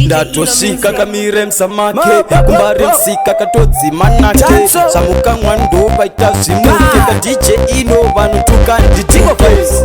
ndatosvika kamire msamake kumbari msika katodzi manake samuka mwando paita zvimuke kadj ino vanotuka nditike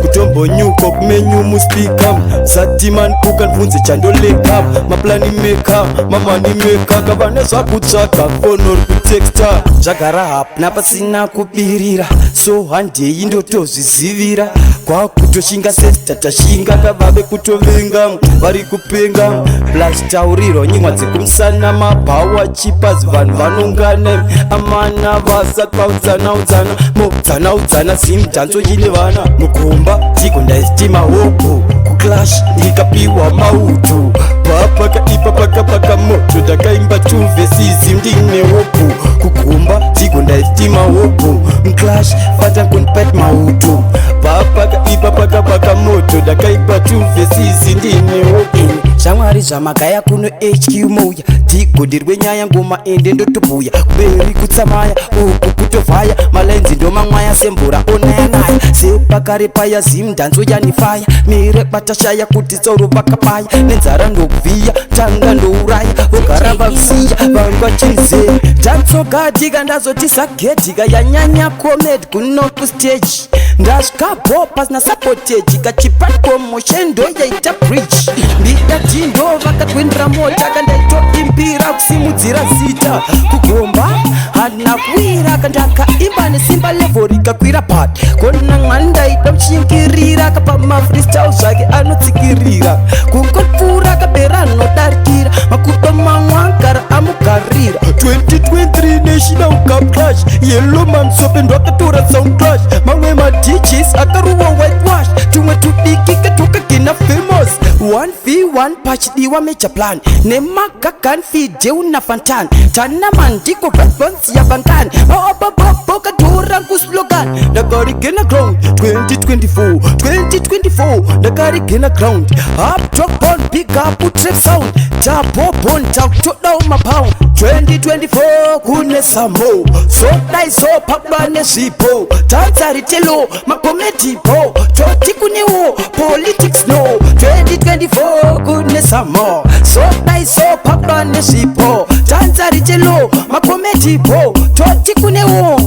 kutombonyuko kumenyu muspika satiman ukanbvunze chandoleka maplani meka mamani meka kavane zvakutsvaga fonori kutexta zvagara hapna pasina kubirira so handei ndotozvizivira kwakutoshinga sesta tashinga kavave kutovenga vari kupenga plus taurirwa nyimwa dzekumusana mabhawa chipas vanhu vanongana amana vasati vaudzanaudzana mudzanaudzana simdhanso chine vana mukomba tiko ndaisitima hopo kuclash ndikapiwa mauto papakaipa pakapaka moto ndakaimba 2 vesizi ndine hopo kukomba tiko ndaisitima hopo mclash fata kunpet mauto papakaipa pakapaka moto ndakaimba 2 vesizi ndine hopo shamwari zvamakaya kuno HQ moya tigodirwe nyaya ngoma ende ndotobhuya kuberi kutsamaya uku kutovhaya malenzi ndomamwaya semvura onayanaya sepakare paya zimdhanzo yanifaya mire batashaya kuti tsoro vakapaya nenzara ndokuvhiya tanga ndouraya vogara vakusiya vangwachinzee tansogadika ndazoti sagedhika yanyanya comed kuno kustage ndasvikapo pasina sapoteji kachipatomosendo yaita bridge ndidati ndo vakatwendera mota kandaitoimbira kusimudzira zita kugomba handina kuwira kandakaimba nesimba levo rikakwira pati kona mwandaida kushingirira kapa mafreestyle zvake anotsikirira kungopfuura kabera anodarikira makudo mamwe agara amugarira 2023 national cup clash yellow man sope ndwakatora sound clash mamwe madjs akaruwa whitewash tumwe tudikike tukagena famous 1v1 pachidiwa major plan nemagagan fide una fantan tana mandiko vadvansi yavangani vaobababokatora kuslogan ndakarigena ground 2024 ndakarigena ground uptokbon big up trap sound tabobon takutodao mapound 2024 kune samo sodaisophakwa nezvipo tanzaritelo makometipo toti kunewo politics no 2024 kune samo sodaisophakwa nezvipo tanzaritelo makometipo toti kunewo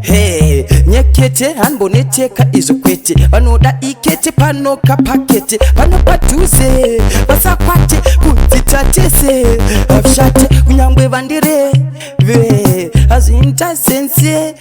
Hey, nyekete hanboneteka izo kwete vanoda ikete pano kapakete pano padhuze vasakwate kudzitatese vashate kunyangwe vandire ve azinta sense